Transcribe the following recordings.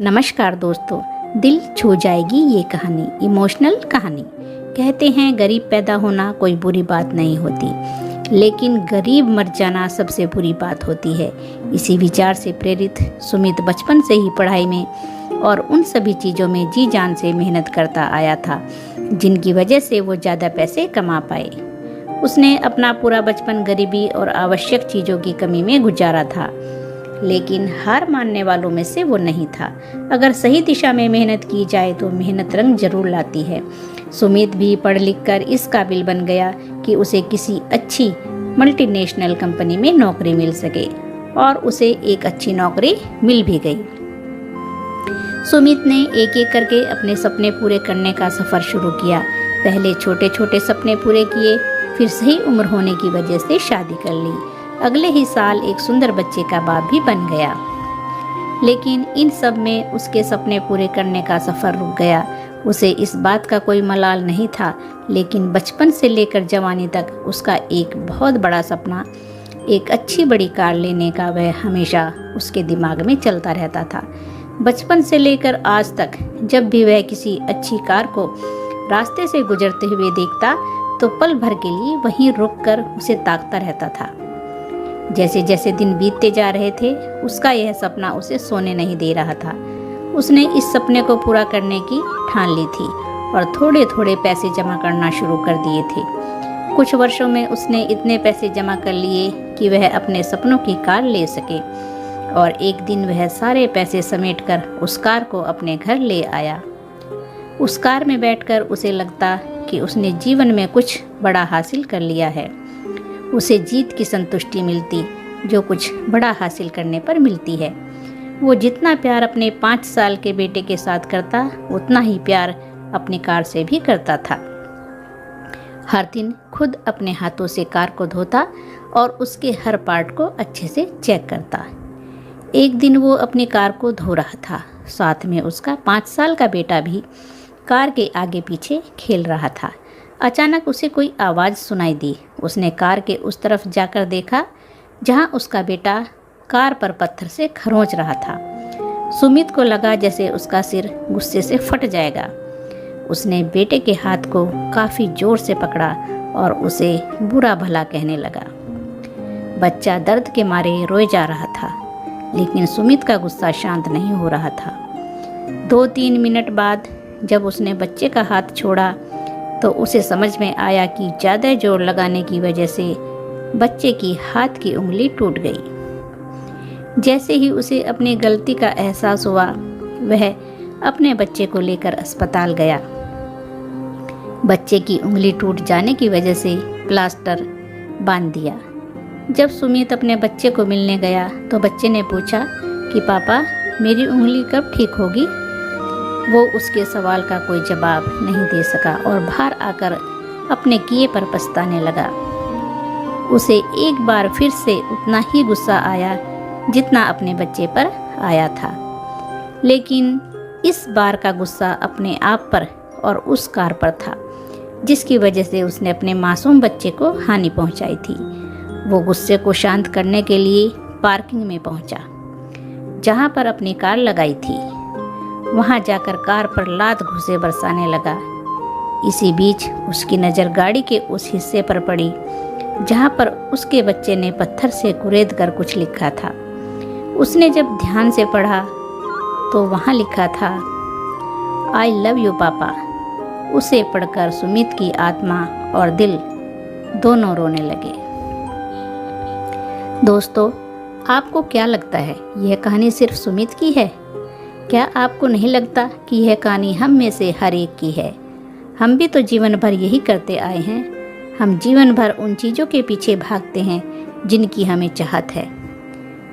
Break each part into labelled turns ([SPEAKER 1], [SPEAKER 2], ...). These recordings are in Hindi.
[SPEAKER 1] नमस्कार दोस्तों, दिल छू जाएगी ये कहानी, इमोशनल कहानी। कहते हैं गरीब पैदा होना कोई बुरी बात नहीं होती, लेकिन गरीब मर जाना सबसे बुरी बात होती है। इसी विचार से प्रेरित सुमित बचपन से ही पढ़ाई में और उन सभी चीज़ों में जी जान से मेहनत करता आया था जिनकी वजह से वो ज़्यादा पैसे कमा पाए। उसने अपना पूरा बचपन गरीबी और आवश्यक चीज़ों की कमी में गुजारा था, लेकिन हार मानने वालों में से वो नहीं था। अगर सही दिशा में मेहनत की जाए तो मेहनत रंग जरूर लाती है। सुमित भी पढ़ लिख कर इस काबिल बन गया कि उसे किसी अच्छी मल्टीनेशनल कंपनी में नौकरी मिल सके, और उसे एक अच्छी नौकरी मिल भी गई। सुमित ने एक एक करके अपने सपने पूरे करने का सफ़र शुरू किया। पहले छोटे छोटे सपने पूरे किए, फिर सही उम्र होने की वजह से शादी कर ली। अगले ही साल एक सुंदर बच्चे का बाप भी बन गया। लेकिन इन सब में उसके सपने पूरे करने का सफ़र रुक गया। उसे इस बात का कोई मलाल नहीं था, लेकिन बचपन से लेकर जवानी तक उसका एक बहुत बड़ा सपना, एक अच्छी बड़ी कार लेने का, वह हमेशा उसके दिमाग में चलता रहता था। बचपन से लेकर आज तक जब भी वह किसी अच्छी कार को रास्ते से गुजरते हुए देखता तो पल भर के लिए वहीं रुककर उसे ताकता रहता था। जैसे जैसे दिन बीतते जा रहे थे, उसका यह सपना उसे सोने नहीं दे रहा था। उसने इस सपने को पूरा करने की ठान ली थी और थोड़े थोड़े पैसे जमा करना शुरू कर दिए थे। कुछ वर्षों में उसने इतने पैसे जमा कर लिए कि वह अपने सपनों की कार ले सके, और एक दिन वह सारे पैसे समेटकर उस कार को अपने घर ले आया। उस कार में बैठकर उसे लगता कि उसने जीवन में कुछ बड़ा हासिल कर लिया है। उसे जीत की संतुष्टि मिलती जो कुछ बड़ा हासिल करने पर मिलती है। वो जितना प्यार अपने 5 साल के बेटे के साथ करता, उतना ही प्यार अपनी कार से भी करता था। हर दिन खुद अपने हाथों से कार को धोता और उसके हर पार्ट को अच्छे से चेक करता। एक दिन वो अपनी कार को धो रहा था, साथ में उसका 5 साल का बेटा भी कार के आगे पीछे खेल रहा था। अचानक उसे कोई आवाज़ सुनाई दी। उसने कार के उस तरफ जाकर देखा जहां उसका बेटा कार पर पत्थर से खरोंच रहा था। सुमित को लगा जैसे उसका सिर गुस्से से फट जाएगा। उसने बेटे के हाथ को काफ़ी जोर से पकड़ा और उसे बुरा भला कहने लगा। बच्चा दर्द के मारे रोए जा रहा था, लेकिन सुमित का गुस्सा शांत नहीं हो रहा था। 2-3 मिनट बाद जब उसने बच्चे का हाथ छोड़ा तो उसे समझ में आया कि ज़्यादा जोर लगाने की वजह से बच्चे की हाथ की उंगली टूट गई। जैसे ही उसे अपनी गलती का एहसास हुआ, वह अपने बच्चे को लेकर अस्पताल गया। बच्चे की उंगली टूट जाने की वजह से प्लास्टर बांध दिया। जब सुमित अपने बच्चे को मिलने गया तो बच्चे ने पूछा कि पापा, मेरी उंगली कब ठीक होगी? वो उसके सवाल का कोई जवाब नहीं दे सका और बाहर आकर अपने किए पर पछताने लगा। उसे एक बार फिर से उतना ही गुस्सा आया जितना अपने बच्चे पर आया था, लेकिन इस बार का गुस्सा अपने आप पर और उस कार पर था जिसकी वजह से उसने अपने मासूम बच्चे को हानि पहुंचाई थी। वो गुस्से को शांत करने के लिए पार्किंग में पहुंचा जहां पर अपनी कार लगाई थी। वहां जाकर कार पर लात घूंसे बरसाने लगा। इसी बीच उसकी नज़र गाड़ी के उस हिस्से पर पड़ी जहां पर उसके बच्चे ने पत्थर से कुरेद कर कुछ लिखा था। उसने जब ध्यान से पढ़ा तो वहां लिखा था, आई लव यू पापा। उसे पढ़कर सुमित की आत्मा और दिल दोनों रोने लगे। दोस्तों, आपको क्या लगता है, यह कहानी सिर्फ सुमित की है? क्या आपको नहीं लगता कि यह कहानी हम में से हर एक की है? हम भी तो जीवन भर यही करते आए हैं। हम जीवन भर उन चीज़ों के पीछे भागते हैं जिनकी हमें चाहत है,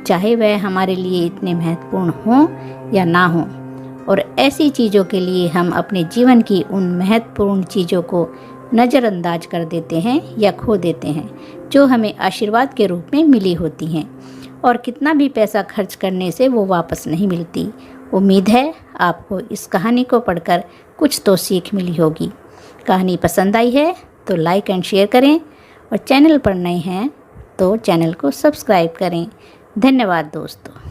[SPEAKER 1] चाहे वह हमारे लिए इतने महत्वपूर्ण हों या ना हों। और ऐसी चीज़ों के लिए हम अपने जीवन की उन महत्वपूर्ण चीज़ों को नज़रअंदाज कर देते हैं या खो देते हैं, जो हमें आशीर्वाद के रूप में मिली होती हैं, और कितना भी पैसा खर्च करने से वो वापस नहीं मिलती। उम्मीद है आपको इस कहानी को पढ़कर कुछ तो सीख मिली होगी। कहानी पसंद आई है तो लाइक एंड शेयर करें, और चैनल पर नए हैं तो चैनल को सब्सक्राइब करें। धन्यवाद दोस्तों।